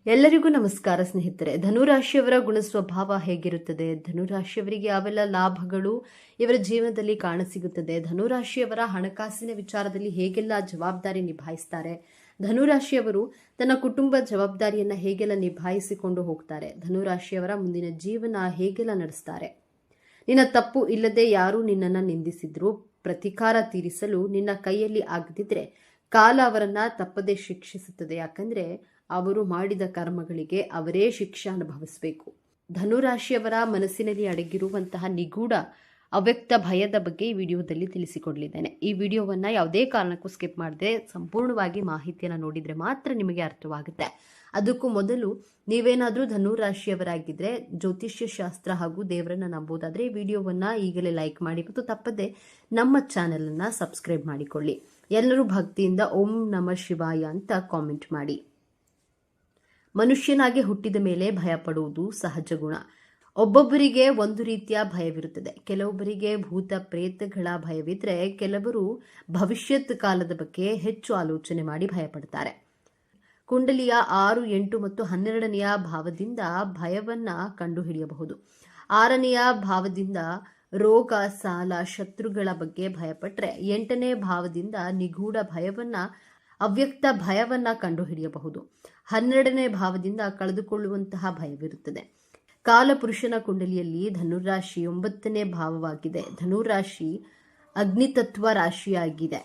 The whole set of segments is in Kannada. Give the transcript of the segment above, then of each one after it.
ಎಲ್ಲರಿಗೂ ನಮಸ್ಕಾರ ಸ್ನೇಹಿತರೆ. ಧನುರಾಶಿಯವರ ಗುಣ ಸ್ವಭಾವ ಹೇಗಿರುತ್ತದೆ, ಧನುರಾಶಿಯವರಿಗೆ ಯಾವೆಲ್ಲ ಲಾಭಗಳು ಇವರ ಜೀವನದಲ್ಲಿ ಕಾಣಸಿಗುತ್ತದೆ, ಧನುರಾಶಿಯವರ ಹಣಕಾಸಿನ ವಿಚಾರದಲ್ಲಿ ಹೇಗೆಲ್ಲ ಜವಾಬ್ದಾರಿ ನಿಭಾಯಿಸ್ತಾರೆ, ಧನುರಾಶಿಯವರು ತನ್ನ ಕುಟುಂಬ ಜವಾಬ್ದಾರಿಯನ್ನ ಹೇಗೆಲ್ಲ ನಿಭಾಯಿಸಿಕೊಂಡು ಹೋಗ್ತಾರೆ, ಧನುರಾಶಿಯವರ ಮುಂದಿನ ಜೀವನ ಹೇಗೆಲ್ಲ ನಡೆಸ್ತಾರೆ. ನಿನ್ನ ತಪ್ಪು ಇಲ್ಲದೆ ಯಾರು ನಿನ್ನನ್ನು ನಿಂದಿಸಿದ್ರು ಪ್ರತಿಕಾರ ತೀರಿಸಲು ನಿನ್ನ ಕೈಯಲ್ಲಿ ಆಗದಿದ್ರೆ ಕಾಲ ಅವರನ್ನ ತಪ್ಪದೆ ಶಿಕ್ಷಿಸುತ್ತದೆ. ಯಾಕಂದ್ರೆ ಅವರು ಮಾಡಿದ ಕರ್ಮಗಳಿಗೆ ಅವರೇ ಶಿಕ್ಷೆ ಅನುಭವಿಸಬೇಕು. ಧನುರಾಶಿಯವರ ಮನಸ್ಸಿನಲ್ಲಿ ಅಡಗಿರುವಂತಹ ನಿಗೂಢ ಅವ್ಯಕ್ತ ಭಯದ ಬಗ್ಗೆ ಈ ವಿಡಿಯೋದಲ್ಲಿ ತಿಳಿಸಿಕೊಡಲಿದ್ದೇನೆ. ಈ ವಿಡಿಯೋವನ್ನ ಯಾವುದೇ ಕಾರಣಕ್ಕೂ ಸ್ಕಿಪ್ ಮಾಡದೆ ಸಂಪೂರ್ಣವಾಗಿ ಮಾಹಿತಿಯನ್ನು ನೋಡಿದ್ರೆ ಮಾತ್ರ ನಿಮಗೆ ಅರ್ಥವಾಗುತ್ತೆ. ಅದಕ್ಕೂ ಮೊದಲು ನೀವೇನಾದರೂ ಧನುರಾಶಿಯವರಾಗಿದ್ರೆ ಜ್ಯೋತಿಷ್ಯ ಶಾಸ್ತ್ರ ಹಾಗೂ ದೇವರನ್ನ ನಂಬೋದಾದ್ರೆ ಈ ವಿಡಿಯೋವನ್ನ ಈಗಲೇ ಲೈಕ್ ಮಾಡಿ ಮತ್ತು ತಪ್ಪದೆ ನಮ್ಮ ಚಾನೆಲ್ ಅನ್ನ ಸಬ್ಸ್ಕ್ರೈಬ್ ಮಾಡಿಕೊಳ್ಳಿ. ಎಲ್ಲರೂ ಭಕ್ತಿಯಿಂದ ಓಂ ನಮಃ ಶಿವಾಯ ಅಂತ ಕಾಮೆಂಟ್ ಮಾಡಿ. ಮನುಷ್ಯನಾಗಿ ಹುಟ್ಟಿದ ಮೇಲೆ ಭಯ ಪಡುವುದು ಸಹಜ ಗುಣ. ಒಬ್ಬೊಬ್ಬರಿಗೆ ಒಂದು ರೀತಿಯ ಭಯವಿರುತ್ತದೆ. ಕೆಲವೊಬ್ಬರಿಗೆ ಭೂತ ಪ್ರೇತಗಳ ಭಯವಿದ್ರೆ ಕೆಲವರು ಭವಿಷ್ಯತ್ ಕಾಲದ ಬಗ್ಗೆ ಹೆಚ್ಚು ಆಲೋಚನೆ ಮಾಡಿ ಭಯಪಡ್ತಾರೆ. ಕುಂಡಲಿಯ 6, 8 ಮತ್ತು 12ನೆಯ ಭಾವದಿಂದ ಭಯವನ್ನ ಕಂಡುಹಿಡಿಯಬಹುದು. 6ನೆಯ ಭಾವದಿಂದ ರೋಗ, ಸಾಲ, ಶತ್ರುಗಳ ಬಗ್ಗೆ ಭಯಪಟ್ಟರೆ 8ನೇ ಭಾವದಿಂದ ನಿಗೂಢ ಭಯವನ್ನ, ಅವ್ಯಕ್ತ ಭಯವನ್ನ ಕಂಡುಹಿಡಿಯಬಹುದು. 12ನೇ ಭಾವದಿಂದ ಕಳೆದುಕೊಳ್ಳುವಂತಹ ಭಯವಿರುತ್ತದೆ. ಕಾಲಪುರುಷನ ಕುಂಡಲಿಯಲ್ಲಿ ಧನುರಾಶಿ 9ನೇ ಭಾವವಾಗಿದೆ. ಧನುರಾಶಿ ಅಗ್ನಿತತ್ವ ರಾಶಿಯಾಗಿದೆ.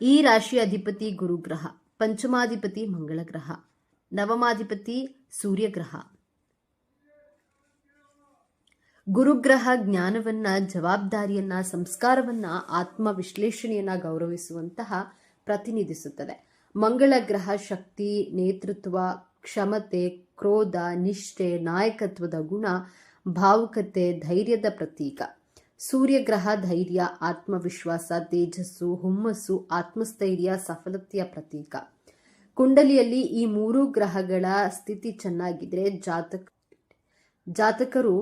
ಈ ರಾಶಿಯ ಅಧಿಪತಿ ಗುರುಗ್ರಹ, ಪಂಚಮಾಧಿಪತಿ ಮಂಗಳ ಗ್ರಹ, ನವಮಾಧಿಪತಿ ಸೂರ್ಯಗ್ರಹ. ಗುರುಗ್ರಹ ಜ್ಞಾನವನ್ನ, ಜವಾಬ್ದಾರಿಯನ್ನ, ಸಂಸ್ಕಾರವನ್ನ, ಆತ್ಮ ವಿಶ್ಲೇಷಣೆಯನ್ನ ಗೌರವಿಸುವಂತಹ ಪ್ರತಿನಿಧಿಸುತ್ತದೆ. ಮಂಗಳ ಗ್ರಹ ಶಕ್ತಿ, ನೇತೃತ್ವ, ಕ್ಷಮತೆ, ಕ್ರೋಧ, ನಿಷ್ಠೆ, ನಾಯಕತ್ವದ ಗುಣ, ಭಾವುಕತೆ, ಧೈರ್ಯದ ಪ್ರತೀಕ. ಸೂರ್ಯಗ್ರಹ ಧೈರ್ಯ, ಆತ್ಮವಿಶ್ವಾಸ, ತೇಜಸ್ಸು, ಹುಮ್ಮಸ್ಸು, ಆತ್ಮಸ್ಥೈರ್ಯ, ಸಫಲತೆಯ ಪ್ರತೀಕ. ಕುಂಡಲಿಯಲ್ಲಿ ಈ 3 ಗ್ರಹಗಳ ಸ್ಥಿತಿ ಚೆನ್ನಾಗಿದ್ರೆ ಜಾತಕರು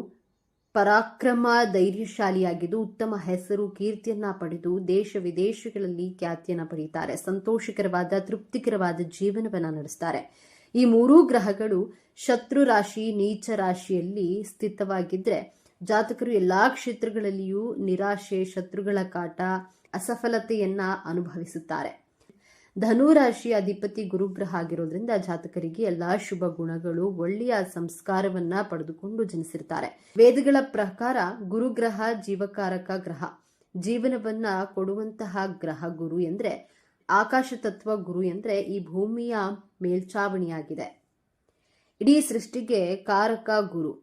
ಪರಾಕ್ರಮ, ಧೈರ್ಯಶಾಲಿಯಾಗಿದ್ದು ಉತ್ತಮ ಹೆಸರು, ಕೀರ್ತಿಯನ್ನ ಪಡೆದು ದೇಶ ವಿದೇಶಗಳಲ್ಲಿ ಖ್ಯಾತಿಯನ್ನ ಪಡೆಯುತ್ತಾರೆ. ಸಂತೋಷಕರವಾದ, ತೃಪ್ತಿಕರವಾದ ಜೀವನವನ್ನ ನಡೆಸ್ತಾರೆ. ಈ 3 ಗ್ರಹಗಳು ಶತ್ರು ರಾಶಿ, ನೀಚ ರಾಶಿಯಲ್ಲಿ ಸ್ಥಿತವಾಗಿದ್ರೆ ಜಾತಕರು ಎಲ್ಲಾ ಕ್ಷೇತ್ರಗಳಲ್ಲಿಯೂ ನಿರಾಶೆ, ಶತ್ರುಗಳ ಕಾಟ, ಅಸಫಲತೆಯನ್ನ ಅನುಭವಿಸುತ್ತಾರೆ. ಧನುರಾಶಿಯ ಅಧಿಪತಿ ಗುರುಗ್ರಹ ಆಗಿರೋದ್ರಿಂದ ಜಾತಕರಿಗೆ ಎಲ್ಲಾ ಶುಭ ಗುಣಗಳು, ಒಳ್ಳೆಯ ಸಂಸ್ಕಾರವನ್ನ ಪಡೆದುಕೊಂಡು ಜನಿಸಿರ್ತಾರೆ. ವೇದಗಳ ಪ್ರಕಾರ ಗುರುಗ್ರಹ ಜೀವಕಾರಕ ಗ್ರಹ, ಜೀವನವನ್ನ ಕೊಡುವಂತಹ ಗ್ರಹ. ಗುರು ಎಂದ್ರೆ ಆಕಾಶ ತತ್ವ, ಗುರು ಎಂದ್ರೆ ಈ ಭೂಮಿಯ ಮೇಲ್ಚಾವಣಿಯಾಗಿದೆ. ಇಡೀ ಸೃಷ್ಟಿಗೆ ಕಾರಕ ಗುರು.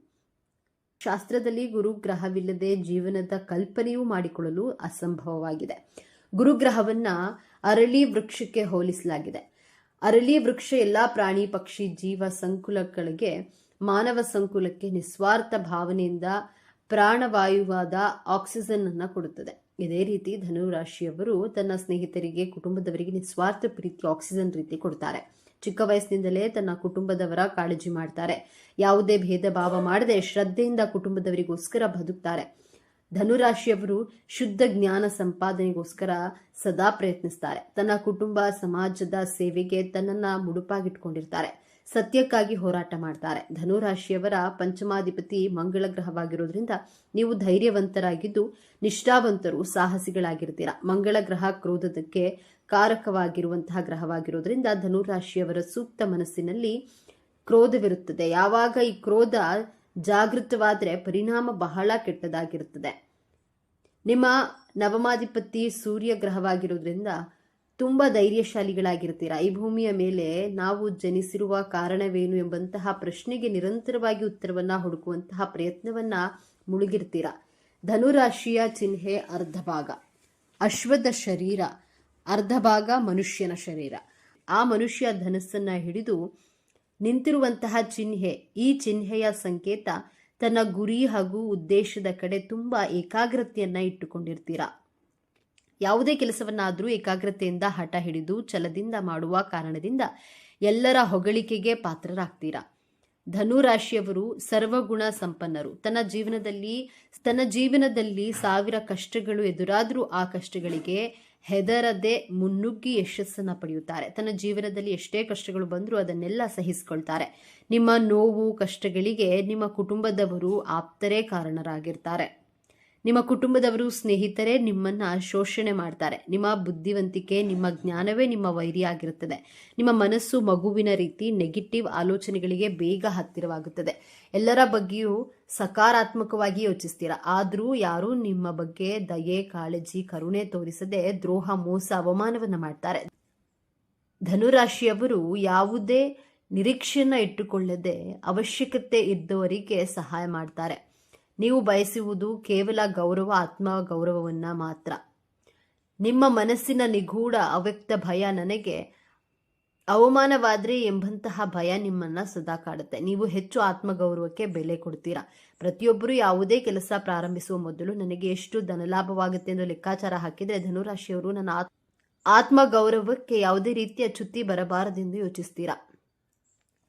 ಶಾಸ್ತ್ರದಲ್ಲಿ ಗುರುಗ್ರಹವಿಲ್ಲದೆ ಜೀವನದ ಕಲ್ಪನೆಯೂ ಮಾಡಿಕೊಳ್ಳಲು ಅಸಂಭವವಾಗಿದೆ. ಗುರುಗ್ರಹವನ್ನ ಅರಳಿ ವೃಕ್ಷಕ್ಕೆ ಹೋಲಿಸಲಾಗಿದೆ. ಅರಳಿ ವೃಕ್ಷ ಎಲ್ಲಾ ಪ್ರಾಣಿ, ಪಕ್ಷಿ, ಜೀವ ಸಂಕುಲಗಳಿಗೆ, ಮಾನವ ಸಂಕುಲಕ್ಕೆ ನಿಸ್ವಾರ್ಥ ಭಾವನೆಯಿಂದ ಪ್ರಾಣವಾಯುವಾದ ಆಕ್ಸಿಜನ್ ಅನ್ನ ಕೊಡುತ್ತದೆ. ಇದೇ ರೀತಿ ಧನುರಾಶಿಯವರು ತನ್ನ ಸ್ನೇಹಿತರಿಗೆ, ಕುಟುಂಬದವರಿಗೆ ನಿಸ್ವಾರ್ಥ ಪ್ರೀತಿ ಆಕ್ಸಿಜನ್ ರೀತಿ ಕೊಡ್ತಾರೆ. ಚಿಕ್ಕ ವಯಸ್ಸಿನಿಂದಲೇ ತನ್ನ ಕುಟುಂಬದವರ ಕಾಳಜಿ ಮಾಡ್ತಾರೆ. ಯಾವುದೇ ಭೇದ ಭಾವ ಮಾಡದೆ ಶ್ರದ್ಧೆಯಿಂದ ಕುಟುಂಬದವರಿಗೋಸ್ಕರ ಬದುಕ್ತಾರೆ. ಧನುರಾಶಿಯವರು ಶುದ್ಧ ಜ್ಞಾನ ಸಂಪಾದನೆಗೋಸ್ಕರ ಸದಾ ಪ್ರಯತ್ನಿಸ್ತಾರೆ. ತನ್ನ ಕುಟುಂಬ, ಸಮಾಜದ ಸೇವೆಗೆ ತನ್ನನ್ನ ಮುಡುಪಾಗಿಟ್ಕೊಂಡಿರ್ತಾರೆ. ಸತ್ಯಕ್ಕಾಗಿ ಹೋರಾಟ ಮಾಡ್ತಾರೆ. ಧನುರಾಶಿಯವರ ಪಂಚಮಾಧಿಪತಿ ಮಂಗಳ ಗ್ರಹವಾಗಿರೋದ್ರಿಂದ ನೀವು ಧೈರ್ಯವಂತರಾಗಿದ್ದು ನಿಷ್ಠಾವಂತರು, ಸಾಹಸಿಗಳಾಗಿರ್ತೀರ. ಮಂಗಳ ಗ್ರಹ ಕ್ರೋಧಕ್ಕೆ ಕಾರಕವಾಗಿರುವಂತಹ ಗ್ರಹವಾಗಿರೋದ್ರಿಂದ ಧನುರಾಶಿಯವರ ಸೂಕ್ತ ಮನಸ್ಸಿನಲ್ಲಿ ಕ್ರೋಧವಿರುತ್ತದೆ. ಯಾವಾಗ ಈ ಕ್ರೋಧ ಜಾಗೃತವಾದರೆ ಪರಿಣಾಮ ಬಹಳ ಕೆಟ್ಟದಾಗಿರುತ್ತದೆ. ನಿಮ್ಮ ನವಮಾಧಿಪತಿ ಸೂರ್ಯ ಗ್ರಹವಾಗಿರೋದ್ರಿಂದ ತುಂಬಾ ಧೈರ್ಯಶಾಲಿಗಳಾಗಿರ್ತೀರಾ. ಈ ಭೂಮಿಯ ಮೇಲೆ ನಾವು ಜನಿಸಿರುವ ಕಾರಣವೇನು ಎಂಬಂತಹ ಪ್ರಶ್ನೆಗೆ ನಿರಂತರವಾಗಿ ಉತ್ತರವನ್ನ ಹುಡುಕುವಂತಹ ಪ್ರಯತ್ನವನ್ನ ಮುಳುಗಿರ್ತೀರಾ. ಧನುರಾಶಿಯ ಚಿಹ್ನೆ ಅರ್ಧ ಭಾಗ ಅಶ್ವದ ಶರೀರ, ಅರ್ಧ ಭಾಗ ಮನುಷ್ಯನ ಶರೀರ. ಆ ಮನುಷ್ಯ ಧನಸ್ಸನ್ನ ಹಿಡಿದು ನಿಂತಿರುವಂತಹ ಚಿಹ್ನೆ, ಈ ಚಿಹ್ನೆಯ ಸಂಕೇತ ತನ್ನ ಗುರಿ ಹಾಗೂ ಉದ್ದೇಶದ ಕಡೆ ತುಂಬಾ ಏಕಾಗ್ರತೆಯನ್ನ ಇಟ್ಟುಕೊಂಡಿರ್ತೀರಾ. ಯಾವುದೇ ಕೆಲಸವನ್ನಾದರೂ ಏಕಾಗ್ರತೆಯಿಂದ ಹಠ ಹಿಡಿದು ಛಲದಿಂದ ಮಾಡುವ ಕಾರಣದಿಂದ ಎಲ್ಲರ ಹೊಗಳಿಕೆಗೆ ಪಾತ್ರರಾಗ್ತೀರಾ. ಧನುರಾಶಿಯವರು ಸರ್ವಗುಣ ಸಂಪನ್ನರು. ತನ್ನ ಜೀವನದಲ್ಲಿ 1000 ಕಷ್ಟಗಳು ಎದುರಾದರೂ ಆ ಕಷ್ಟಗಳಿಗೆ ಹೆದರದೆ ಮುನ್ನುಗ್ಗಿ ಯಶಸ್ಸನ್ನು ಪಡೆಯುತ್ತಾರೆ. ತನ್ನ ಜೀವನದಲ್ಲಿ ಎಷ್ಟೇ ಕಷ್ಟಗಳು ಬಂದರೂ ಅದನ್ನೆಲ್ಲ ಸಹಿಸಿಕೊಳ್ತಾರೆ. ನಿಮ್ಮ ನೋವು ಕಷ್ಟಗಳಿಗೆ ನಿಮ್ಮ ಕುಟುಂಬದವರು ಆಪ್ತರೇ ಕಾರಣರಾಗಿರ್ತಾರೆ. ನಿಮ್ಮ ಕುಟುಂಬದವರು ಸ್ನೇಹಿತರೇ ನಿಮ್ಮನ್ನ ಶೋಷಣೆ ಮಾಡ್ತಾರೆ. ನಿಮ್ಮ ಬುದ್ಧಿವಂತಿಕೆ ನಿಮ್ಮ ಜ್ಞಾನವೇ ನಿಮ್ಮ ವೈರಿಯಾಗಿರುತ್ತದೆ. ನಿಮ್ಮ ಮನಸ್ಸು ಮಗುವಿನ ರೀತಿ ನೆಗೆಟಿವ್ ಆಲೋಚನೆಗಳಿಗೆ ಬೇಗ ಹತ್ತಿರವಾಗುತ್ತದೆ. ಎಲ್ಲರ ಬಗ್ಗೆಯೂ ಸಕಾರಾತ್ಮಕವಾಗಿ ಯೋಚಿಸ್ತೀರಾ. ಆದರೂ ಯಾರೂ ನಿಮ್ಮ ಬಗ್ಗೆ ದಯೆ ಕಾಳಜಿ ಕರುಣೆ ತೋರಿಸದೆ ದ್ರೋಹ ಮೋಸ ಅವಮಾನವನ್ನ ಮಾಡ್ತಾರೆ. ಧನುರಾಶಿಯವರು ಯಾವುದೇ ನಿರೀಕ್ಷೆಯನ್ನ ಇಟ್ಟುಕೊಳ್ಳದೆ ಅವಶ್ಯಕತೆ ಇದ್ದವರಿಗೆ ಸಹಾಯ ಮಾಡ್ತಾರೆ. ನೀವು ಬಯಸುವುದು ಕೇವಲ ಗೌರವ ಆತ್ಮಗೌರವವನ್ನ ಮಾತ್ರ. ನಿಮ್ಮ ಮನಸ್ಸಿನ ನಿಗೂಢ ಅವ್ಯಕ್ತ ಭಯ ನನಗೆ ಅವಮಾನವಾದ್ರೆ ಎಂಬಂತಹ ಭಯ ನಿಮ್ಮನ್ನ ಸದಾ ಕಾಡುತ್ತೆ. ನೀವು ಹೆಚ್ಚು ಆತ್ಮಗೌರವಕ್ಕೆ ಬೆಲೆ ಕೊಡ್ತೀರಾ. ಪ್ರತಿಯೊಬ್ಬರು ಯಾವುದೇ ಕೆಲಸ ಪ್ರಾರಂಭಿಸುವ ಮೊದಲು ನನಗೆ ಎಷ್ಟು ಧನಲಾಭವಾಗುತ್ತೆ ಎಂದು ಲೆಕ್ಕಾಚಾರ ಹಾಕಿದ್ರೆ ಧನುರಾಶಿಯವರು ನನ್ನ ಆತ್ಮಗೌರವಕ್ಕೆ ಯಾವುದೇ ರೀತಿಯ ಚ್ಯುತಿ ಬರಬಾರದೆಂದು ಯೋಚಿಸ್ತೀರಾ.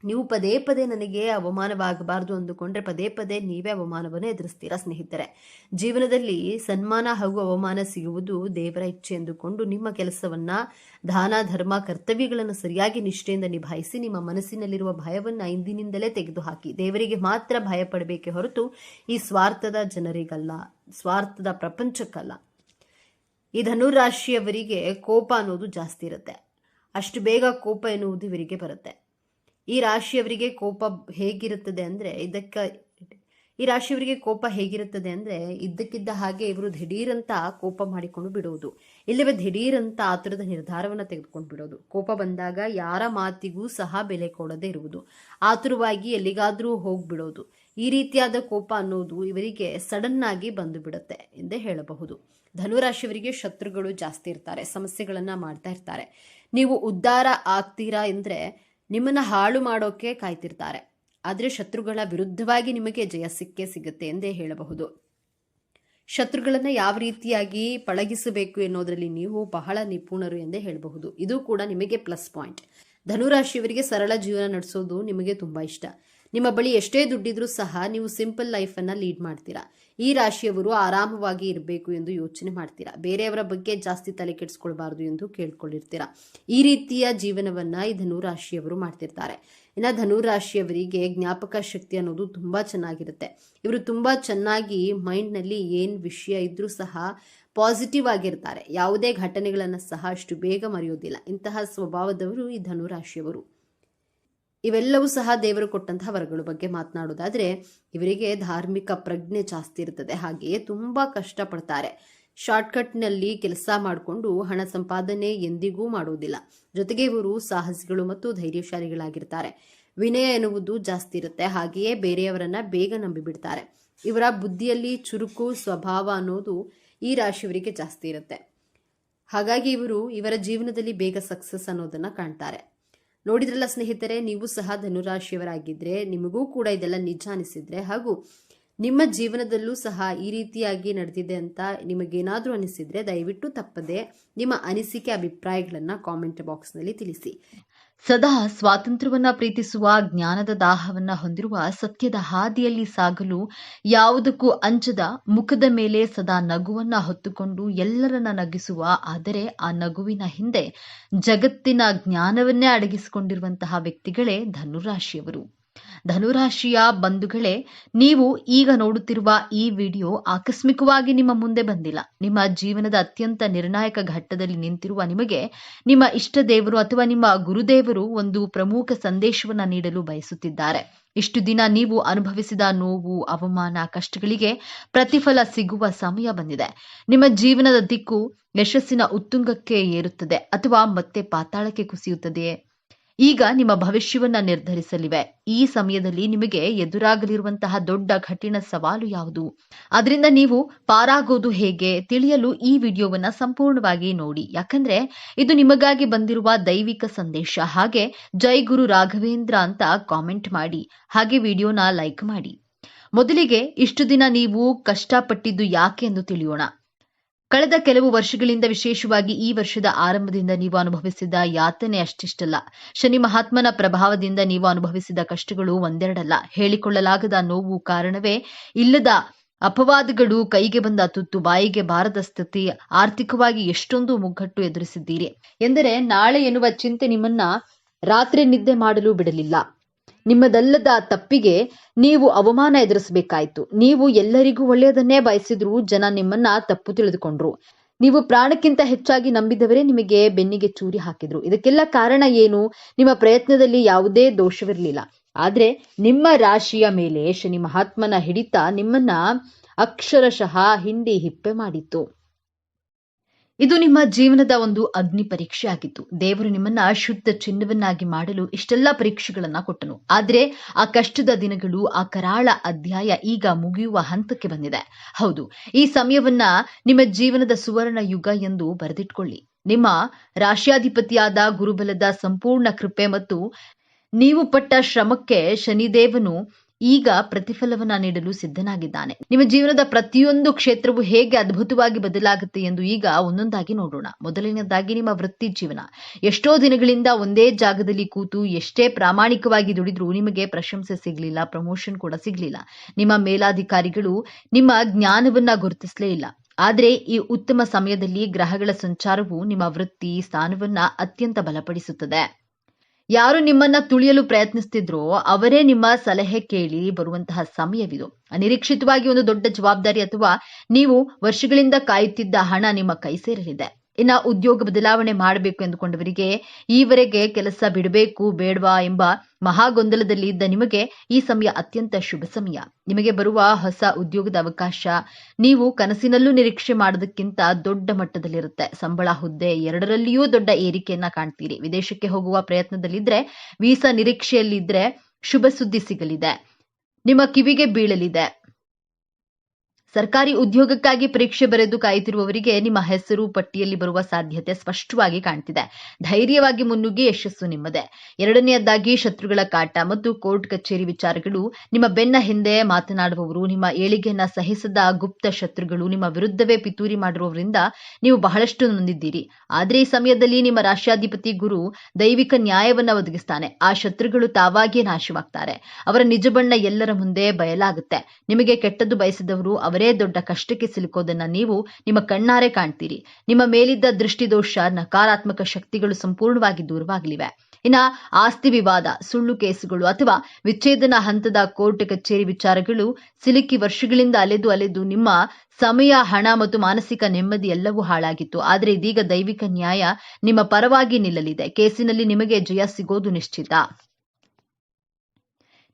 ನೀವು ಪದೇ ಪದೇ ನನಗೆ ಅವಮಾನವಾಗಬಾರದು ಅಂದುಕೊಂಡ್ರೆ ಪದೇ ಪದೇ ನೀವೇ ಅವಮಾನವನ್ನು ಎದುರಿಸ್ತೀರಾ. ಸ್ನೇಹಿತರೆ, ಜೀವನದಲ್ಲಿ ಸನ್ಮಾನ ಹಾಗೂ ಅವಮಾನ ಸಿಗುವುದು ದೇವರ ಇಚ್ಛೆ ಎಂದುಕೊಂಡು ನಿಮ್ಮ ಕೆಲಸವನ್ನ ದಾನ ಧರ್ಮ ಕರ್ತವ್ಯಗಳನ್ನು ಸರಿಯಾಗಿ ನಿಷ್ಠೆಯಿಂದ ನಿಭಾಯಿಸಿ ನಿಮ್ಮ ಮನಸ್ಸಿನಲ್ಲಿರುವ ಭಯವನ್ನ ಇಂದಿನಿಂದಲೇ ತೆಗೆದುಹಾಕಿ. ದೇವರಿಗೆ ಮಾತ್ರ ಭಯ ಪಡಬೇಕೆ ಹೊರತು ಈ ಸ್ವಾರ್ಥದ ಜನರಿಗಲ್ಲ, ಸ್ವಾರ್ಥದ ಪ್ರಪಂಚಕ್ಕಲ್ಲ. ಈ ಧನುರಾಶಿಯವರಿಗೆ ಕೋಪ ಅನ್ನೋದು ಜಾಸ್ತಿ ಇರುತ್ತೆ. ಅಷ್ಟು ಬೇಗ ಕೋಪ ಎನ್ನುವುದು ಇವರಿಗೆ ಬರುತ್ತೆ. ಈ ರಾಶಿಯವರಿಗೆ ಕೋಪ ಹೇಗಿರುತ್ತದೆ ಅಂದರೆ ಇದ್ದಕ್ಕಿದ್ದ ಹಾಗೆ ಇವರು ದಿಢೀರಂತ ಕೋಪ ಮಾಡಿಕೊಂಡು ಬಿಡುವುದು, ಇಲ್ಲವೇ ದಿಢೀರಂತ ಆತುರದ ನಿರ್ಧಾರವನ್ನು ತೆಗೆದುಕೊಂಡು ಬಿಡೋದು. ಕೋಪ ಬಂದಾಗ ಯಾರ ಮಾತಿಗೂ ಸಹ ಬೆಲೆ ಕೊಡದೇ ಇರುವುದು, ಆತುರವಾಗಿ ಎಲ್ಲಿಗಾದರೂ ಹೋಗ್ಬಿಡೋದು. ಈ ರೀತಿಯಾದ ಕೋಪ ಅನ್ನೋದು ಇವರಿಗೆ ಸಡನ್ ಆಗಿ ಬಂದು ಬಿಡುತ್ತೆ ಎಂದೇ ಹೇಳಬಹುದು. ಧನುರಾಶಿಯವರಿಗೆ ಶತ್ರುಗಳು ಜಾಸ್ತಿ ಇರ್ತಾರೆ, ಸಮಸ್ಯೆಗಳನ್ನ ಮಾಡ್ತಾ ಇರ್ತಾರೆ. ನೀವು ಉದ್ಧಾರ ಆಗ್ತೀರಾ ಎಂದ್ರೆ ನಿಮ್ಮನ್ನ ಹಾಳು ಮಾಡೋಕೆ ಕಾಯ್ತಿರ್ತಾರೆ. ಆದರೆ ಶತ್ರುಗಳ ವಿರುದ್ಧವಾಗಿ ನಿಮಗೆ ಜಯ ಸಿಗುತ್ತೆ ಎಂದೇ ಹೇಳಬಹುದು. ಶತ್ರುಗಳನ್ನ ಯಾವ ರೀತಿಯಾಗಿ ಪಳಗಿಸಬೇಕು ಎನ್ನುವುದರಲ್ಲಿ ನೀವು ಬಹಳ ನಿಪುಣರು ಎಂದೇ ಹೇಳಬಹುದು. ಇದು ಕೂಡ ನಿಮಗೆ ಪ್ಲಸ್ ಪಾಯಿಂಟ್. ಧನುರಾಶಿಯವರಿಗೆ ಸರಳ ಜೀವನ ನಡೆಸೋದು ನಿಮಗೆ ತುಂಬಾ ಇಷ್ಟ. ನಿಮ್ಮ ಬಳಿ ಎಷ್ಟೇ ದುಡ್ಡಿದ್ರೂ ಸಹ ನೀವು ಸಿಂಪಲ್ ಲೈಫನ್ನು ಲೀಡ್ ಮಾಡ್ತೀರಾ. ಈ ರಾಶಿಯವರು ಆರಾಮವಾಗಿ ಇರಬೇಕು ಎಂದು ಯೋಚನೆ ಮಾಡ್ತೀರಾ. ಬೇರೆಯವರ ಬಗ್ಗೆ ಜಾಸ್ತಿ ತಲೆ ಕೆಡಿಸ್ಕೊಳ್ಬಾರ್ದು ಎಂದು ಕೇಳ್ಕೊಂಡಿರ್ತೀರಾ. ಈ ರೀತಿಯ ಜೀವನವನ್ನ ಈ ಧನುರಾಶಿಯವರು ಮಾಡ್ತಿರ್ತಾರೆ. ಇನ್ನು ಧನುರಾಶಿಯವರಿಗೆ ಜ್ಞಾಪಕ ಶಕ್ತಿ ಅನ್ನೋದು ತುಂಬಾ ಚೆನ್ನಾಗಿರುತ್ತೆ. ಇವರು ತುಂಬಾ ಚೆನ್ನಾಗಿ ಮೈಂಡ್ನಲ್ಲಿ ಏನು ವಿಷಯ ಇದ್ರೂ ಸಹ ಪಾಸಿಟಿವ್ ಆಗಿರ್ತಾರೆ. ಯಾವುದೇ ಘಟನೆಗಳನ್ನು ಸಹ ಅಷ್ಟು ಬೇಗ ಮರೆಯೋದಿಲ್ಲ. ಇಂತಹ ಸ್ವಭಾವದವರು ಈ ಧನುರಾಶಿಯವರು. ಇವೆಲ್ಲವೂ ಸಹ ದೇವರು ಕೊಟ್ಟಂತಹ ವರಗಳ ಬಗ್ಗೆ ಮಾತನಾಡೋದಾದ್ರೆ ಇವರಿಗೆ ಧಾರ್ಮಿಕ ಪ್ರಜ್ಞೆ ಜಾಸ್ತಿ ಇರ್ತದೆ. ಹಾಗೆಯೇ ತುಂಬಾ ಕಷ್ಟಪಡ್ತಾರೆ. ಶಾರ್ಟ್ಕಟ್ನಲ್ಲಿ ಕೆಲಸ ಮಾಡಿಕೊಂಡು ಹಣ ಸಂಪಾದನೆ ಎಂದಿಗೂ ಮಾಡುವುದಿಲ್ಲ. ಜೊತೆಗೆ ಇವರು ಸಾಹಸಿಗಳು ಮತ್ತು ಧೈರ್ಯಶಾಲಿಗಳಾಗಿರ್ತಾರೆ. ವಿನಯ ಎನ್ನುವುದು ಜಾಸ್ತಿ ಇರುತ್ತೆ. ಹಾಗೆಯೇ ಬೇರೆಯವರನ್ನ ಬೇಗ ನಂಬಿಬಿಡ್ತಾರೆ. ಇವರ ಬುದ್ಧಿಯಲ್ಲಿ ಚುರುಕು ಸ್ವಭಾವ ಅನ್ನೋದು ಈ ರಾಶಿಯವರಿಗೆ ಜಾಸ್ತಿ ಇರುತ್ತೆ. ಹಾಗಾಗಿ ಇವರ ಜೀವನದಲ್ಲಿ ಬೇಗ ಸಕ್ಸಸ್ ಅನ್ನೋದನ್ನ ಕಾಣ್ತಾರೆ. ನೋಡಿದ್ರಲ್ಲ ಸ್ನೇಹಿತರೆ, ನೀವು ಸಹ ಧನುರಾಶಿಯವರಾಗಿದ್ರೆ ನಿಮಗೂ ಕೂಡ ಇದೆಲ್ಲ ನಿಜ ಅನಿಸಿದ್ರೆ ಹಾಗೂ ನಿಮ್ಮ ಜೀವನದಲ್ಲೂ ಸಹ ಈ ರೀತಿಯಾಗಿ ನಡೆದಿದೆ ಅಂತ ನಿಮಗೇನಾದರೂ ಅನಿಸಿದ್ರೆ ದಯವಿಟ್ಟು ತಪ್ಪದೆ ನಿಮ್ಮ ಅನಿಸಿಕೆ ಅಭಿಪ್ರಾಯಗಳನ್ನ ಕಾಮೆಂಟ್ ಬಾಕ್ಸ್ನಲ್ಲಿ ತಿಳಿಸಿ. ಸದಾ ಸ್ವಾತಂತ್ರ್ಯವನ್ನ ಪ್ರೀತಿಸುವ ಜ್ಞಾನದ ದಾಹವನ್ನ ಹೊಂದಿರುವ ಸತ್ಯದ ಹಾದಿಯಲ್ಲಿ ಸಾಗಲು ಯಾವುದಕ್ಕೂ ಅಂಜದ ಮುಖದ ಮೇಲೆ ಸದಾ ನಗುವನ್ನ ಹೊತ್ತುಕೊಂಡು ಎಲ್ಲರನ್ನ ನಗಿಸುವ, ಆದರೆ ಆ ನಗುವಿನ ಹಿಂದೆ ಜಗತ್ತಿನ ಜ್ಞಾನವನ್ನೇ ಅಡಗಿಸಿಕೊಂಡಿರುವಂತಹ ವ್ಯಕ್ತಿಗಳೇ ಧನುರಾಶಿಯವರು. ಧನುರಾಶಿಯ ಬಂಧುಗಳೇ, ನೀವು ಈಗ ನೋಡುತ್ತಿರುವ ಈ ವಿಡಿಯೋ ಆಕಸ್ಮಿಕವಾಗಿ ನಿಮ್ಮ ಮುಂದೆ ಬಂದಿಲ್ಲ. ನಿಮ್ಮ ಜೀವನದ ಅತ್ಯಂತ ನಿರ್ಣಾಯಕ ಘಟ್ಟದಲ್ಲಿ ನಿಂತಿರುವ ನಿಮಗೆ ನಿಮ್ಮ ಇಷ್ಟ ದೇವರು ಅಥವಾ ನಿಮ್ಮ ಗುರುದೇವರು ಒಂದು ಪ್ರಮುಖ ಸಂದೇಶವನ್ನ ನೀಡಲು ಬಯಸುತ್ತಿದ್ದಾರೆ. ಇಷ್ಟು ದಿನ ನೀವು ಅನುಭವಿಸಿದ ನೋವು, ಅವಮಾನ, ಕಷ್ಟಗಳಿಗೆ ಪ್ರತಿಫಲ ಸಿಗುವ ಸಮಯ ಬಂದಿದೆ. ನಿಮ್ಮ ಜೀವನದ ದಿಕ್ಕು ಯಶಸ್ಸಿನ ಉತ್ತುಂಗಕ್ಕೆ ಏರುತ್ತದೆ ಅಥವಾ ಮತ್ತೆ ಪಾತಾಳಕ್ಕೆ ಕುಸಿಯುತ್ತದೆಯೇ? ಈಗ ನಿಮ್ಮ ಭವಿಷ್ಯವನ್ನ ನಿರ್ಧರಿಸಲಿವೆ. ಈ ಸಮಯದಲ್ಲಿ ನಿಮಗೆ ಎದುರಾಗಲಿರುವಂತಹ ದೊಡ್ಡ ಕಠಿಣ ಸವಾಲು ಯಾವುದು, ಅದರಿಂದ ನೀವು ಪಾರಾಗೋದು ಹೇಗೆ ತಿಳಿಯಲು ಈ ವಿಡಿಯೋವನ್ನ ಸಂಪೂರ್ಣವಾಗಿ ನೋಡಿ. ಯಾಕಂದ್ರೆ ಇದು ನಿಮಗಾಗಿ ಬಂದಿರುವ ದೈವಿಕ ಸಂದೇಶ. ಹಾಗೆ ಜೈ ಗುರು ರಾಘವೇಂದ್ರ ಅಂತ ಕಾಮೆಂಟ್ ಮಾಡಿ, ಹಾಗೆ ವಿಡಿಯೋನ ಲೈಕ್ ಮಾಡಿ. ಮೊದಲಿಗೆ ಇಷ್ಟು ದಿನ ನೀವು ಕಷ್ಟಪಟ್ಟಿದ್ದು ಯಾಕೆ ಎಂದು ತಿಳಿಯೋಣ. ಕಳೆದ ಕೆಲವು ವರ್ಷಗಳಿಂದ, ವಿಶೇಷವಾಗಿ ಈ ವರ್ಷದ ಆರಂಭದಿಂದ ನೀವು ಅನುಭವಿಸಿದ ಯಾತನೆ ಅಷ್ಟಿಷ್ಟಲ್ಲ. ಶನಿ ಮಹಾತ್ಮನ ಪ್ರಭಾವದಿಂದ ನೀವು ಅನುಭವಿಸಿದ ಕಷ್ಟಗಳು ಒಂದೆರಡಲ್ಲ. ಹೇಳಿಕೊಳ್ಳಲಾಗದ ನೋವು, ಕಾರಣವೇ ಇಲ್ಲದ ಅಪವಾದಗಳು, ಕೈಗೆ ಬಂದ ತುತ್ತು ಬಾಯಿಗೆ ಬಾರದ ಸ್ಥಿತಿ, ಆರ್ಥಿಕವಾಗಿ ಎಷ್ಟೊಂದು ಮುಗ್ಗಟ್ಟು ಎದುರಿಸಿದ್ದೀರಿ. ಎಂದರೆ ನಾಳೆ ಎನ್ನುವ ಚಿಂತೆ ನಿಮ್ಮನ್ನ ರಾತ್ರಿ ನಿದ್ದೆ ಮಾಡಲು ಬಿಡಲಿಲ್ಲ. ನಿಮ್ಮದಲ್ಲದ ತಪ್ಪಿಗೆ ನೀವು ಅವಮಾನ ಎದುರಿಸಬೇಕಾಯ್ತು. ನೀವು ಎಲ್ಲರಿಗೂ ಒಳ್ಳೆಯದನ್ನೇ ಬಯಸಿದ್ರು ಜನ ನಿಮ್ಮನ್ನ ತಪ್ಪು ತಿಳಿದುಕೊಂಡ್ರು. ನೀವು ಪ್ರಾಣಕ್ಕಿಂತ ಹೆಚ್ಚಾಗಿ ನಂಬಿದವರೇ ನಿಮಗೆ ಬೆನ್ನಿಗೆ ಚೂರಿ ಹಾಕಿದ್ರು. ಇದಕ್ಕೆಲ್ಲ ಕಾರಣ ಏನು? ನಿಮ್ಮ ಪ್ರಯತ್ನದಲ್ಲಿ ಯಾವುದೇ ದೋಷವಿರಲಿಲ್ಲ. ಆದ್ರೆ ನಿಮ್ಮ ರಾಶಿಯ ಮೇಲೆ ಶನಿ ಮಹಾತ್ಮನ ಹಿಡಿತ ನಿಮ್ಮನ್ನ ಅಕ್ಷರಶಃ ಹಿಂಡಿ ಹಿಪ್ಪೆ ಮಾಡಿತ್ತು. ಇದು ನಿಮ್ಮ ಜೀವನದ ಒಂದು ಅಗ್ನಿ ಪರೀಕ್ಷೆ ಆಗಿತ್ತು. ದೇವರು ನಿಮ್ಮನ್ನ ಶುದ್ಧ ಚಿನ್ನವನ್ನಾಗಿ ಮಾಡಲು ಇಷ್ಟೆಲ್ಲ ಪರೀಕ್ಷೆಗಳನ್ನ ಕೊಟ್ಟನು. ಆದ್ರೆ ಆ ಕಷ್ಟದ ದಿನಗಳು, ಆ ಕರಾಳ ಅಧ್ಯಾಯ ಈಗ ಮುಗಿಯುವ ಹಂತಕ್ಕೆ ಬಂದಿದೆ. ಹೌದು, ಈ ಸಮಯವನ್ನ ನಿಮ್ಮ ಜೀವನದ ಸುವರ್ಣ ಯುಗ ಎಂದು ಬರೆದಿಟ್ಕೊಳ್ಳಿ. ನಿಮ್ಮ ರಾಶ್ಯಾಧಿಪತಿಯಾದ ಗುರುಬಲದ ಸಂಪೂರ್ಣ ಕೃಪೆ ಮತ್ತು ನೀವು ಪಟ್ಟ ಶ್ರಮಕ್ಕೆ ಶನಿದೇವನು ಈಗ ಪ್ರತಿಫಲವನ್ನ ನೀಡಲು ಸಿದ್ಧನಾಗಿದ್ದಾನೆ. ನಿಮ್ಮ ಜೀವನದ ಪ್ರತಿಯೊಂದು ಕ್ಷೇತ್ರವು ಹೇಗೆ ಅದ್ಭುತವಾಗಿ ಬದಲಾಗುತ್ತೆ ಎಂದು ಈಗ ಒಂದೊಂದಾಗಿ ನೋಡೋಣ. ಮೊದಲನೇದಾಗಿ ನಿಮ್ಮ ವೃತ್ತಿ ಜೀವನ. ಎಷ್ಟೋ ದಿನಗಳಿಂದ ಒಂದೇ ಜಾಗದಲ್ಲಿ ಕೂತು ಎಷ್ಟೇ ಪ್ರಾಮಾಣಿಕವಾಗಿ ದುಡಿದ್ರೂ ನಿಮಗೆ ಪ್ರಶಂಸೆ ಸಿಗ್ಲಿಲ್ಲ, ಪ್ರಮೋಷನ್ ಕೂಡ ಸಿಗ್ಲಿಲ್ಲ. ನಿಮ್ಮ ಮೇಲಾಧಿಕಾರಿಗಳು ನಿಮ್ಮ ಜ್ಞಾನವನ್ನ ಗುರುತಿಸಲೇ ಇಲ್ಲ. ಆದ್ರೆ ಈ ಉತ್ತಮ ಸಮಯದಲ್ಲಿ ಗ್ರಹಗಳ ಸಂಚಾರವು ನಿಮ್ಮ ವೃತ್ತಿ ಸ್ಥಾನವನ್ನ ಅತ್ಯಂತ ಬಲಪಡಿಸುತ್ತದೆ. ಯಾರು ನಿಮ್ಮನ್ನ ತುಳಿಯಲು ಪ್ರಯತ್ನಿಸ್ತಿದ್ರೋ ಅವರೇ ನಿಮ್ಮ ಸಲಹೆ ಕೇಳಿ ಬರುವಂತಹ ಸಮಯವಿದು. ಅನಿರೀಕ್ಷಿತವಾಗಿ ಒಂದು ದೊಡ್ಡ ಜವಾಬ್ದಾರಿ ಅಥವಾ ನೀವು ವರ್ಷಗಳಿಂದ ಕಾಯುತ್ತಿದ್ದ ಹಣ ನಿಮ್ಮ ಕೈ ಸೇರಲಿದೆ. ಇನ್ನ ಉದ್ಯೋಗ ಬದಲಾವಣೆ ಮಾಡಬೇಕು ಎಂದುಕೊಂಡವರಿಗೆ, ಈವರೆಗೆ ಕೆಲಸ ಬಿಡಬೇಕು ಬೇಡವಾ ಎಂಬ ಮಹಾಗೊಂದಲದಲ್ಲಿ ಇದ್ದ ನಿಮಗೆ ಈ ಸಮಯ ಅತ್ಯಂತ ಶುಭ ಸಮಯ. ನಿಮಗೆ ಬರುವ ಹೊಸ ಉದ್ಯೋಗದ ಅವಕಾಶ ನೀವು ಕನಸಿನಲ್ಲೂ ನಿರೀಕ್ಷೆ ಮಾಡೋದಕ್ಕಿಂತ ದೊಡ್ಡ ಮಟ್ಟದಲ್ಲಿರುತ್ತೆ. ಸಂಬಳ, ಹುದ್ದೆ ಎರಡರಲ್ಲಿಯೂ ದೊಡ್ಡ ಏರಿಕೆಯನ್ನ ಕಾಣ್ತೀರಿ. ವಿದೇಶಕ್ಕೆ ಹೋಗುವ ಪ್ರಯತ್ನದಲ್ಲಿದ್ರೆ, ವೀಸಾ ನಿರೀಕ್ಷೆಯಲ್ಲಿದ್ರೆ ಶುಭ ಸುದ್ದಿ ಸಿಗಲಿದೆ, ನಿಮ್ಮ ಕಿವಿಗೆ ಬೀಳಲಿದೆ. ಸರ್ಕಾರಿ ಉದ್ಯೋಗಕ್ಕಾಗಿ ಪರೀಕ್ಷೆ ಬರೆದು ಕಾಯುತ್ತಿರುವವರಿಗೆ ನಿಮ್ಮ ಹೆಸರು ಪಟ್ಟಿಯಲ್ಲಿ ಬರುವ ಸಾಧ್ಯತೆ ಸ್ಪಷ್ಟವಾಗಿ ಕಾಣ್ತಿದೆ. ಧೈರ್ಯವಾಗಿ ಮುನ್ನುಗ್ಗಿ ಯಶಸ್ಸು ನಿಮ್ಮದೇ. ಎರಡನೆಯದಾಗಿ ಶತ್ರುಗಳ ಕಾಟ ಮತ್ತು ಕೋರ್ಟ್ ಕಚೇರಿ ವಿಚಾರಗಳು. ನಿಮ್ಮ ಬೆನ್ನ ಹಿಂದೆ ಮಾತನಾಡುವವರು, ನಿಮ್ಮ ಏಳಿಗೆಯನ್ನ ಸಹಿಸದ ಗುಪ್ತ ಶತ್ರುಗಳು, ನಿಮ್ಮ ವಿರುದ್ಧವೇ ಪಿತೂರಿ ಮಾಡಿರುವವರಿಂದ ನೀವು ಬಹಳಷ್ಟು ನೊಂದಿದ್ದೀರಿ. ಆದ್ರೆ ಈ ಸಮಯದಲ್ಲಿ ನಿಮ್ಮ ರಾಶ್ಯಾಧಿಪತಿ ಗುರು ದೈವಿಕ ನ್ಯಾಯವನ್ನ ಒದಗಿಸ್ತಾನೆ. ಆ ಶತ್ರುಗಳು ತಾವಾಗಿಯೇ ನಾಶವಾಗ್ತಾರೆ. ಅವರ ನಿಜ ಬಣ್ಣ ಎಲ್ಲರ ಮುಂದೆ ಬಯಲಾಗುತ್ತೆ. ನಿಮಗೆ ಕೆಟ್ಟದ್ದು ಬಯಸಿದವರು ಅವರೇ ದೊಡ್ಡ ಕಷ್ಟಕ್ಕೆ ಸಿಲುಕೋದನ್ನ ನೀವು ನಿಮ್ಮ ಕಣ್ಣಾರೆ ಕಾಣ್ತೀರಿ. ನಿಮ್ಮ ಮೇಲಿದ್ದ ದೃಷ್ಟಿದೋಷ, ನಕಾರಾತ್ಮಕ ಶಕ್ತಿಗಳು ಸಂಪೂರ್ಣವಾಗಿ ದೂರವಾಗಲಿವೆ. ಇನ್ನ ಆಸ್ತಿ ವಿವಾದ, ಸುಳ್ಳು ಕೇಸುಗಳು ಅಥವಾ ವಿಚ್ಛೇದನ ಹಂತದ ಕೋರ್ಟ್ ಕಚೇರಿ ವಿಚಾರಗಳು ಸಿಲುಕಿ ವರ್ಷಗಳಿಂದ ಅಲೆದು ನಿಮ್ಮ ಸಮಯ, ಹಣ ಮತ್ತು ಮಾನಸಿಕ ನೆಮ್ಮದಿ ಎಲ್ಲವೂ ಹಾಳಾಗಿತ್ತು. ಆದರೆ ಇದೀಗ ದೈವಿಕ ನ್ಯಾಯ ನಿಮ್ಮ ಪರವಾಗಿ ನಿಲ್ಲಲಿದೆ. ಕೇಸಿನಲ್ಲಿ ನಿಮಗೆ ಜಯ ಸಿಗೋದು ನಿಶ್ಚಿತ.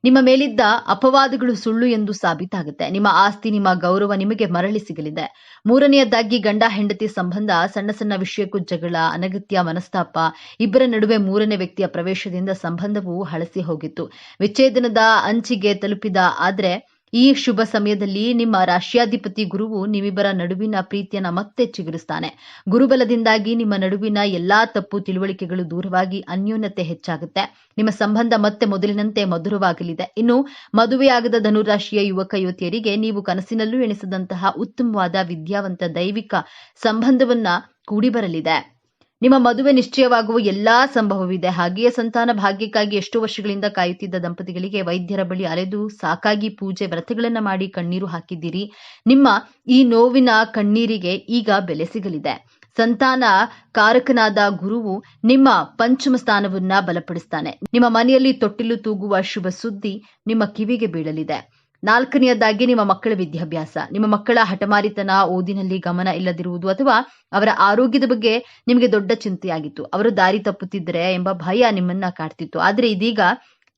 ನಿಮ್ಮ ಮೇಲಿದ್ದ ಅಪವಾದಗಳು ಸುಳ್ಳು ಎಂದು ಸಾಬೀತಾಗುತ್ತೆ. ನಿಮ್ಮ ಆಸ್ತಿ, ನಿಮ್ಮ ಗೌರವ ನಿಮಗೆ ಮರಳಿ ಸಿಗಲಿದೆ. ಮೂರನೆಯದಾಗಿ ಗಂಡ ಹೆಂಡತಿ ಸಂಬಂಧ. ಸಣ್ಣ ಸಣ್ಣ ವಿಷಯಕ್ಕೂ ಜಗಳ, ಅನಗತ್ಯ ಮನಸ್ತಾಪ, ಇಬ್ಬರ ನಡುವೆ ಮೂರನೇ ವ್ಯಕ್ತಿಯ ಪ್ರವೇಶದಿಂದ ಸಂಬಂಧವು ಹಳಸಿ ಹೋಗಿತ್ತು. ವಿಚ್ಛೇದನದ ಅಂಚಿಗೆ ತಲುಪಿದ. ಆದ್ರೆ ಈ ಶುಭ ಸಮಯದಲ್ಲಿ ನಿಮ್ಮ ರಾಶ್ಯಾಧಿಪತಿ ಗುರುವು ನಿಮ್ಮಿಬ್ಬರ ನಡುವಿನ ಪ್ರೀತಿಯನ್ನ ಮತ್ತೆ ಚಿಗುರಿಸ್ತಾನೆ. ಗುರುಬಲದಿಂದಾಗಿ ನಿಮ್ಮ ನಡುವಿನ ಎಲ್ಲಾ ತಪ್ಪು ತಿಳುವಳಿಕೆಗಳು ದೂರವಾಗಿ ಅನ್ಯೋನ್ಯತೆ ಹೆಚ್ಚಾಗುತ್ತೆ. ನಿಮ್ಮ ಸಂಬಂಧ ಮತ್ತೆ ಮೊದಲಿನಂತೆ ಮಧುರವಾಗಲಿದೆ. ಇನ್ನು ಮದುವೆಯಾಗದ ಧನುರಾಶಿಯ ಯುವಕ ಯುವತಿಯರಿಗೆ ನೀವು ಕನಸಿನಲ್ಲೂ ಎಣಿಸದಂತಹ ಉತ್ತಮವಾದ ವಿದ್ಯಾವಂತ ದೈವಿಕ ಸಂಬಂಧವನ್ನ ಕೂಡಿ ಬರಲಿದೆ. ನಿಮ್ಮ ಮದುವೆ ನಿಶ್ಚಯವಾಗುವ ಎಲ್ಲಾ ಸಂಭವವಿದೆ. ಹಾಗೆಯೇ ಸಂತಾನ ಭಾಗ್ಯಕ್ಕಾಗಿ ಎಷ್ಟೋ ವರ್ಷಗಳಿಂದ ಕಾಯುತ್ತಿದ್ದ ದಂಪತಿಗಳಿಗೆ ವೈದ್ಯರ ಬಳಿ ಅಲೆದು ಸಾಕಾಗಿ ಪೂಜೆ ವ್ರತಗಳನ್ನ ಮಾಡಿ ಕಣ್ಣೀರು ಹಾಕಿದ್ದೀರಿ. ನಿಮ್ಮ ಈ ನೋವಿನ ಕಣ್ಣೀರಿಗೆ ಈಗ ಬೆಲೆ ಸಿಗಲಿದೆ. ಸಂತಾನ ಕಾರಕನಾದ ಗುರುವು ನಿಮ್ಮ ಪಂಚಮ ಸ್ಥಾನವನ್ನ ಬಲಪಡಿಸ್ತಾನೆ. ನಿಮ್ಮ ಮನೆಯಲ್ಲಿ ತೊಟ್ಟಿಲು ತೂಗುವ ಶುಭ ಸುದ್ದಿ ನಿಮ್ಮ ಕಿವಿಗೆ ಬೀಳಲಿದೆ. ನಾಲ್ಕನೆಯದಾಗಿ ನಿಮ್ಮ ಮಕ್ಕಳ ವಿದ್ಯಾಭ್ಯಾಸ. ನಿಮ್ಮ ಮಕ್ಕಳ ಹಠಮಾರಿತನ, ಓದಿನಲ್ಲಿ ಗಮನ ಇಲ್ಲದಿರುವುದು ಅಥವಾ ಅವರ ಆರೋಗ್ಯದ ಬಗ್ಗೆ ನಿಮಗೆ ದೊಡ್ಡ ಚಿಂತೆಯಾಗಿತ್ತು. ಅವರು ದಾರಿ ತಪ್ಪುತ್ತಿದ್ದರೆ ಎಂಬ ಭಯ ನಿಮ್ಮನ್ನ ಕಾಡ್ತಿತ್ತು. ಆದ್ರೆ ಇದೀಗ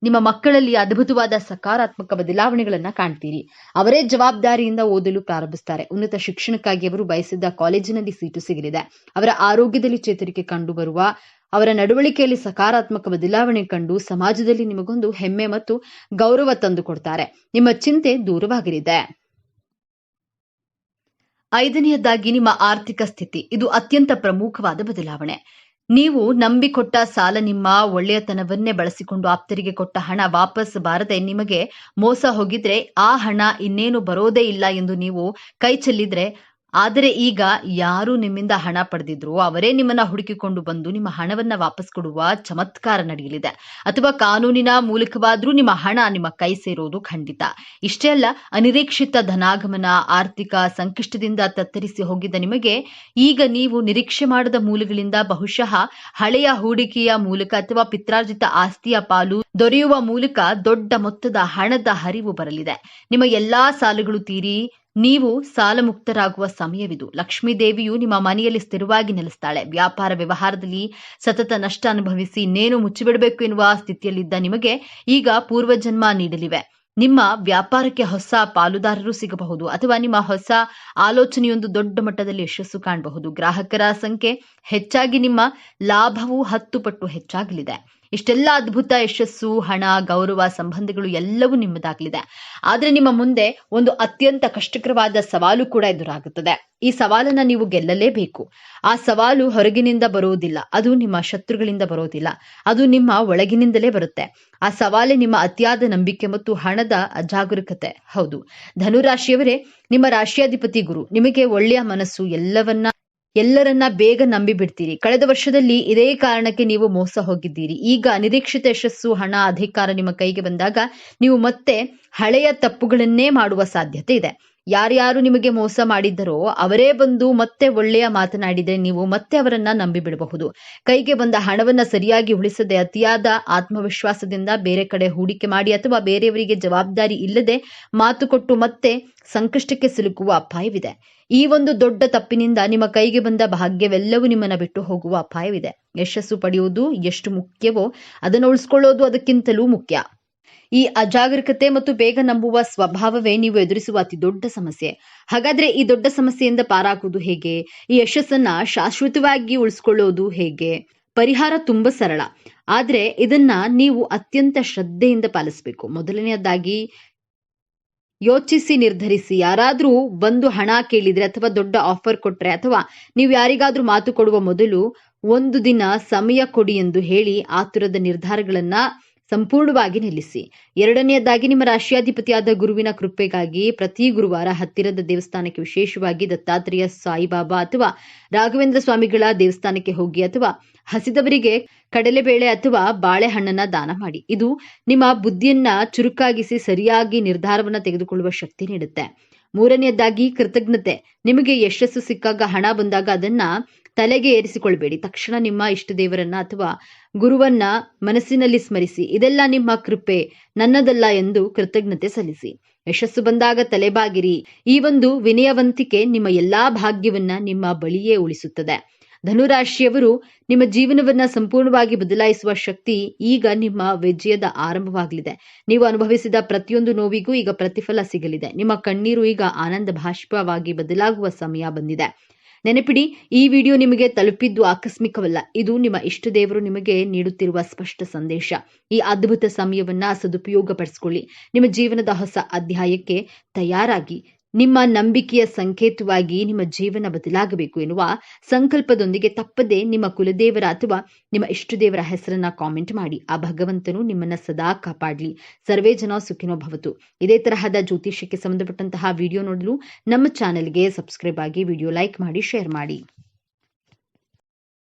ನಿಮ್ಮ ಮಕ್ಕಳಲ್ಲಿ ಅದ್ಭುತವಾದ ಸಕಾರಾತ್ಮಕ ಬದಲಾವಣೆಗಳನ್ನ ಕಾಣ್ತೀರಿ. ಅವರೇ ಜವಾಬ್ದಾರಿಯಿಂದ ಓದಲು ಪ್ರಾರಂಭಿಸ್ತಾರೆ. ಉನ್ನತ ಶಿಕ್ಷಣಕ್ಕಾಗಿ ಅವರು ಬಯಸಿದ್ದ ಕಾಲೇಜಿನಲ್ಲಿ ಸೀಟು ಸಿಗಲಿದೆ. ಅವರ ಆರೋಗ್ಯದಲ್ಲಿ ಚೇತರಿಕೆ ಕಂಡು ಬರುವ, ಅವರ ನಡವಳಿಕೆಯಲ್ಲಿ ಸಕಾರಾತ್ಮಕ ಬದಲಾವಣೆ ಕಂಡು ಸಮಾಜದಲ್ಲಿ ನಿಮಗೊಂದು ಹೆಮ್ಮೆ ಮತ್ತು ಗೌರವ ತಂದು ಕೊಡ್ತಾರೆ. ನಿಮ್ಮ ಚಿಂತೆ ದೂರವಾಗಲಿದೆ. ಐದನೆಯದಾಗಿ ನಿಮ್ಮ ಆರ್ಥಿಕ ಸ್ಥಿತಿ. ಇದು ಅತ್ಯಂತ ಪ್ರಮುಖವಾದ ಬದಲಾವಣೆ. ನೀವು ನಂಬಿಕೊಟ್ಟ ಸಾಲ, ನಿಮ್ಮ ಒಳ್ಳೆಯತನವನ್ನೇ ಬಳಸಿಕೊಂಡು ಆಪ್ತರಿಗೆ ಕೊಟ್ಟ ಹಣ ವಾಪಸ್ ಬಾರದೆ ನಿಮಗೆ ಮೋಸ ಹೋಗಿದ್ರೆ, ಆ ಹಣ ಇನ್ನೇನು ಬರೋದೇ ಇಲ್ಲ ಎಂದು ನೀವು ಕೈ ಚೆಲ್ಲಿದ್ರೆ ಆದರೆ ಈಗ ಯಾರು ನಿಮ್ಮಿಂದ ಹಣ ಪಡೆದಿದ್ರು ಅವರೇ ನಿಮ್ಮನ್ನ ಹುಡುಕಿಕೊಂಡು ಬಂದು ನಿಮ್ಮ ಹಣವನ್ನ ವಾಪಸ್ ಕೊಡುವ ಚಮತ್ಕಾರ ನಡೆಯಲಿದೆ. ಅಥವಾ ಕಾನೂನಿನ ಮೂಲಕವಾದ್ರೂ ನಿಮ್ಮ ಹಣ ನಿಮ್ಮ ಕೈ ಸೇರೋದು ಖಂಡಿತ. ಇಷ್ಟೇ ಅಲ್ಲ, ಅನಿರೀಕ್ಷಿತ ಧನಾಗಮನ, ಆರ್ಥಿಕ ಸಂಕಷ್ಟದಿಂದ ತತ್ತರಿಸಿ ಹೋಗಿದ್ದ ನಿಮಗೆ ಈಗ ನೀವು ನಿರೀಕ್ಷೆ ಮಾಡದ ಮೂಲಗಳಿಂದ ಬಹುಶಃ ಹಳೆಯ ಹೂಡಿಕೆಯ ಮೂಲಕ ಅಥವಾ ಪಿತ್ರಾರ್ಜಿತ ಆಸ್ತಿಯ ಪಾಲು ದೊರೆಯುವ ಮೂಲಕ ದೊಡ್ಡ ಮೊತ್ತದ ಹಣದ ಹರಿವು ಬರಲಿದೆ. ನಿಮ್ಮ ಎಲ್ಲಾ ಸಾಲಗಳು ತೀರಿ ನೀವು ಸಾಲ ಮುಕ್ತರಾಗುವ ಸಮಯವಿದು. ಲಕ್ಷ್ಮೀ ದೇವಿಯು ನಿಮ್ಮ ಮನೆಯಲ್ಲಿ ಸ್ಥಿರವಾಗಿ ನೆಲೆಸ್ತಾಳೆ. ವ್ಯಾಪಾರ ವ್ಯವಹಾರದಲ್ಲಿ ಸತತ ನಷ್ಟ ಅನುಭವಿಸಿ ಇನ್ನೇನು ಮುಚ್ಚಿಬಿಡಬೇಕು ಎನ್ನುವ ಸ್ಥಿತಿಯಲ್ಲಿದ್ದ ನಿಮಗೆ ಈಗ ಪೂರ್ವಜನ್ಮ ನೀಡಲಿವೆ. ನಿಮ್ಮ ವ್ಯಾಪಾರಕ್ಕೆ ಹೊಸ ಪಾಲುದಾರರು ಸಿಗಬಹುದು ಅಥವಾ ನಿಮ್ಮ ಹೊಸ ಆಲೋಚನೆಯೊಂದು ದೊಡ್ಡ ಮಟ್ಟದಲ್ಲಿ ಯಶಸ್ಸು ಕಾಣಬಹುದು. ಗ್ರಾಹಕರ ಸಂಖ್ಯೆ ಹೆಚ್ಚಾಗಿ ನಿಮ್ಮ ಲಾಭವು 10 ಪಟ್ಟು ಹೆಚ್ಚಾಗಲಿದೆ. ಇಷ್ಟೆಲ್ಲ ಅದ್ಭುತ ಯಶಸ್ಸು, ಹಣ, ಗೌರವ, ಸಂಬಂಧಗಳು ಎಲ್ಲವೂ ನಿಮ್ಮದಾಗಲಿದೆ. ಆದರೆ ನಿಮ್ಮ ಮುಂದೆ ಒಂದು ಅತ್ಯಂತ ಕಷ್ಟಕರವಾದ ಸವಾಲು ಕೂಡ ಎದುರಾಗುತ್ತದೆ. ಈ ಸವಾಲನ್ನ ನೀವು ಗೆಲ್ಲಲೇಬೇಕು. ಆ ಸವಾಲು ಹೊರಗಿನಿಂದ ಬರುವುದಿಲ್ಲ, ಅದು ನಿಮ್ಮ ಶತ್ರುಗಳಿಂದ ಬರೋದಿಲ್ಲ, ಅದು ನಿಮ್ಮ ಒಳಗಿನಿಂದಲೇ ಬರುತ್ತೆ. ಆ ಸವಾಲೇ ನಿಮ್ಮ ಅತಿಯಾದ ನಂಬಿಕೆ ಮತ್ತು ಹಣದ ಅಜಾಗರೂಕತೆ. ಹೌದು, ಧನುರಾಶಿಯವರೇ, ನಿಮ್ಮ ರಾಶಿಯಾಧಿಪತಿ ಗುರು. ನಿಮಗೆ ಒಳ್ಳೆಯ ಮನಸ್ಸು, ಎಲ್ಲರನ್ನ ಬೇಗ ನಂಬಿ ಬಿಡ್ತೀರಿ. ಕಳೆದ ವರ್ಷದಲ್ಲಿ ಇದೇ ಕಾರಣಕ್ಕೆ ನೀವು ಮೋಸ ಹೋಗಿದ್ದೀರಿ. ಈಗ ನಿರೀಕ್ಷಿತ ಯಶಸ್ಸು, ಹಣ, ಅಧಿಕಾರ ನಿಮ್ಮ ಕೈಗೆ ಬಂದಾಗ ನೀವು ಮತ್ತೆ ಹಳೆಯ ತಪ್ಪುಗಳನ್ನೇ ಮಾಡುವ ಸಾಧ್ಯತೆ ಇದೆ. ಯಾರ್ಯಾರು ನಿಮಗೆ ಮೋಸ ಮಾಡಿದ್ದರೋ ಅವರೇ ಬಂದು ಮತ್ತೆ ಒಳ್ಳೆಯ ಮಾತನಾಡಿದರೆ ನೀವು ಮತ್ತೆ ಅವರನ್ನ ನಂಬಿ ಬಿಡಬಹುದು. ಕೈಗೆ ಬಂದ ಹಣವನ್ನ ಸರಿಯಾಗಿ ಉಳಿಸದೆ ಅತಿಯಾದ ಆತ್ಮವಿಶ್ವಾಸದಿಂದ ಬೇರೆ ಕಡೆ ಹೂಡಿಕೆ ಮಾಡಿ ಅಥವಾ ಬೇರೆಯವರಿಗೆ ಜವಾಬ್ದಾರಿ ಇಲ್ಲದೆ ಮಾತು ಕೊಟ್ಟು ಮತ್ತೆ ಸಂಕಷ್ಟಕ್ಕೆ ಸಿಲುಕುವ ಅಪಾಯವಿದೆ. ಈ ಒಂದು ದೊಡ್ಡ ತಪ್ಪಿನಿಂದ ನಿಮ್ಮ ಕೈಗೆ ಬಂದ ಭಾಗ್ಯವೆಲ್ಲವೂ ನಿಮ್ಮನ್ನ ಬಿಟ್ಟು ಹೋಗುವ ಅಪಾಯವಿದೆ. ಯಶಸ್ಸು ಪಡೆಯುವುದು ಎಷ್ಟು ಮುಖ್ಯವೋ ಅದನ್ನು ಉಳಿಸ್ಕೊಳ್ಳೋದು ಅದಕ್ಕಿಂತಲೂ ಮುಖ್ಯ. ಈ ಅಜಾಗರೂಕತೆ ಮತ್ತು ಬೇಗ ನಂಬುವ ಸ್ವಭಾವವೇ ನೀವು ಎದುರಿಸುವ ಅತಿ ದೊಡ್ಡ ಸಮಸ್ಯೆ. ಹಾಗಾದ್ರೆ ಈ ದೊಡ್ಡ ಸಮಸ್ಯೆಯಿಂದ ಪಾರಾಗುವುದು ಹೇಗೆ? ಈ ಯಶಸ್ಸನ್ನ ಶಾಶ್ವತವಾಗಿ ಉಳಿಸ್ಕೊಳ್ಳೋದು ಹೇಗೆ? ಪರಿಹಾರ ತುಂಬಾ ಸರಳ, ಆದ್ರೆ ಇದನ್ನ ನೀವು ಅತ್ಯಂತ ಶ್ರದ್ಧೆಯಿಂದ ಪಾಲಿಸಬೇಕು. ಮೊದಲನೆಯದಾಗಿ ಯೋಚಿಸಿ ನಿರ್ಧರಿಸಿ. ಯಾರಾದ್ರೂ ಬಂದು ಹಣ ಕೇಳಿದ್ರೆ ಅಥವಾ ದೊಡ್ಡ ಆಫರ್ ಕೊಟ್ರೆ ಅಥವಾ ನೀವು ಯಾರಿಗಾದ್ರೂ ಮಾತು ಕೊಡುವ ಮೊದಲು ಒಂದು ದಿನ ಸಮಯ ಕೊಡಿ ಎಂದು ಹೇಳಿ ಆತುರದ ನಿರ್ಧಾರಗಳನ್ನ ಸಂಪೂರ್ಣವಾಗಿ ನಿಲ್ಲಿಸಿ. ಎರಡನೆಯದಾಗಿ, ನಿಮ್ಮ ರಾಶಿಯಾಧಿಪತಿಯಾದ ಗುರುವಿನ ಕೃಪೆಗಾಗಿ ಪ್ರತಿ ಗುರುವಾರ ಹತ್ತಿರದ ದೇವಸ್ಥಾನಕ್ಕೆ, ವಿಶೇಷವಾಗಿ ದತ್ತಾತ್ರೇಯ, ಸಾಯಿಬಾಬಾ ಅಥವಾ ರಾಘವೇಂದ್ರ ಸ್ವಾಮಿಗಳ ದೇವಸ್ಥಾನಕ್ಕೆ ಹೋಗಿ ಅಥವಾ ಹಸಿದವರಿಗೆ ಕಡಲೆಬೇಳೆ ಅಥವಾ ಬಾಳೆಹಣ್ಣನ್ನ ದಾನ ಮಾಡಿ. ಇದು ನಿಮ್ಮ ಬುದ್ಧಿಯನ್ನ ಚುರುಕಾಗಿಸಿ ಸರಿಯಾಗಿ ನಿರ್ಧಾರವನ್ನ ತೆಗೆದುಕೊಳ್ಳುವ ಶಕ್ತಿ ನೀಡುತ್ತೆ. ಮೂರನೆಯದಾಗಿ, ಕೃತಜ್ಞತೆ. ನಿಮಗೆ ಯಶಸ್ಸು ಸಿಕ್ಕಾಗ, ಹಣ ಬಂದಾಗ ಅದನ್ನ ತಲೆಗೆ ಏರಿಸಿಕೊಳ್ಬೇಡಿ. ತಕ್ಷಣ ನಿಮ್ಮ ಇಷ್ಟ ದೇವರನ್ನ ಅಥವಾ ಗುರುವನ್ನ ಮನಸ್ಸಿನಲ್ಲಿ ಸ್ಮರಿಸಿ, ಇದೆಲ್ಲ ನಿಮ್ಮ ಕೃಪೆ, ನನ್ನದಲ್ಲ ಎಂದು ಕೃತಜ್ಞತೆ ಸಲ್ಲಿಸಿ. ಯಶಸ್ಸು ಬಂದಾಗ ತಲೆಬಾಗಿರಿ. ಈ ಒಂದು ವಿನಯವಂತಿಕೆ ನಿಮ್ಮ ಎಲ್ಲಾ ಭಾಗ್ಯವನ್ನ ನಿಮ್ಮ ಬಳಿಯೇ ಉಳಿಸುತ್ತದೆ. ಧನುರಾಶಿಯವರು, ನಿಮ್ಮ ಜೀವನವನ್ನ ಸಂಪೂರ್ಣವಾಗಿ ಬದಲಾಯಿಸುವ ಶಕ್ತಿ ಈಗ ನಿಮ್ಮ ವಿಜಯದ ಆರಂಭವಾಗಲಿದೆ. ನೀವು ಅನುಭವಿಸಿದ ಪ್ರತಿಯೊಂದು ನೋವಿಗೂ ಈಗ ಪ್ರತಿಫಲ ಸಿಗಲಿದೆ. ನಿಮ್ಮ ಕಣ್ಣೀರು ಈಗ ಆನಂದ ಭಾಷ್ಪವಾಗಿ ಬದಲಾಗುವ ಸಮಯ ಬಂದಿದೆ. ನೆನಪಿಡಿ, ಈ ವಿಡಿಯೋ ನಿಮಗೆ ತಲುಪಿದ್ದು ಆಕಸ್ಮಿಕವಲ್ಲ. ಇದು ನಿಮ್ಮ ಇಷ್ಟ ದೇವರು ನಿಮಗೆ ನೀಡುತ್ತಿರುವ ಸ್ಪಷ್ಟ ಸಂದೇಶ. ಈ ಅದ್ಭುತ ಸಮಯವನ್ನ ಸದುಪಯೋಗಪಡಿಸಿಕೊಳ್ಳಿ. ನಿಮ್ಮ ಜೀವನದ ಹೊಸ ಅಧ್ಯಾಯಕ್ಕೆ ತಯಾರಾಗಿ. ನಿಮ್ಮ ನಂಬಿಕೆಯ ಸಂಕೇತವಾಗಿ ನಿಮ್ಮ ಜೀವನ ಬದಲಾಗಬೇಕು ಎನ್ನುವ ಸಂಕಲ್ಪದೊಂದಿಗೆ ತಪ್ಪದೆ ನಿಮ್ಮ ಕುಲದೇವರ ಅಥವಾ ನಿಮ್ಮ ಇಷ್ಟದೇವರ ಹೆಸರನ್ನ ಕಾಮೆಂಟ್ ಮಾಡಿ. ಆ ಭಗವಂತನು ನಿಮ್ಮನ್ನ ಸದಾ ಕಾಪಾಡಲಿ. ಸರ್ವೇ ಜನ ಸುಖಿನೋ ಭವತು. ಇದೇ ತರಹದ ಜ್ಯೋತಿಷ್ಯಕ್ಕೆ ಸಂಬಂಧಪಟ್ಟಂತಹ ವಿಡಿಯೋ ನೋಡಲು ನಮ್ಮ ಚಾನೆಲ್ಗೆ ಸಬ್ಸ್ಕ್ರೈಬ್ ಆಗಿ, ವಿಡಿಯೋ ಲೈಕ್ ಮಾಡಿ, ಶೇರ್ ಮಾಡಿ.